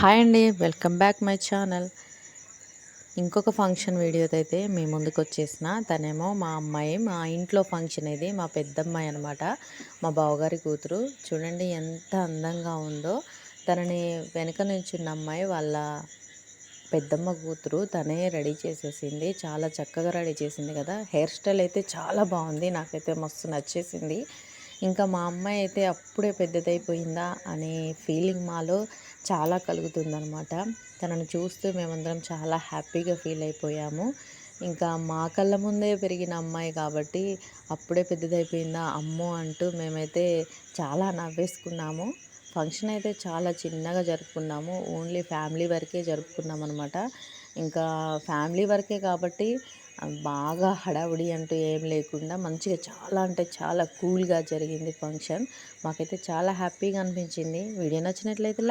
Hi అండి, welcome back my channel. ఇంకొక function వీడియోతో అయితే మీ ముందుకు వచ్చేసిన. తనేమో మా అమ్మాయి, మా ఇంట్లో ఫంక్షన్ ఇది. మా పెద్దమ్మాయి అనమాట, మా బావగారి కూతురు. చూడండి ఎంత అందంగా ఉందో. తనని వెనక నుంచున్న అమ్మాయి వాళ్ళ పెద్దమ్మ కూతురు. తనే రెడీ చేసేసింది, చాలా చక్కగా రెడీ చేసింది కదా. హెయిర్ స్టైల్ అయితే చాలా బాగుంది, నాకైతే మస్తు నచ్చేసింది. ఇంకా మా అమ్మాయి అయితే అప్పుడే పెద్దదైపోయిందా అనే ఫీలింగ్ మాలో చాలా కలుగుతుందనమాట. తనను చూస్తూ మేమందరం చాలా హ్యాపీగా ఫీల్ అయిపోయాము. ఇంకా మా కళ్ళ ముందే పెరిగిన అమ్మాయి కాబట్టి అప్పుడే పెద్దదైపోయిందా అమ్మో అంటూ మేమైతే చాలా నవ్వేసుకున్నాము. ఫంక్షన్ అయితే చాలా చిన్నగా జరుపుకున్నాము, ఓన్లీ ఫ్యామిలీ వరకే జరుపుకున్నాం అనమాట. ఇంకా ఫ్యామిలీ వరకే కాబట్టి బాగా హడావుడి అంటూ ఏం లేకుండా మంచిగా చాలా అంటే చాలా కూల్గా జరిగింది ఫంక్షన్. మాకైతే చాలా హ్యాపీగా అనిపించింది. వీడియో నచ్చినట్లయితే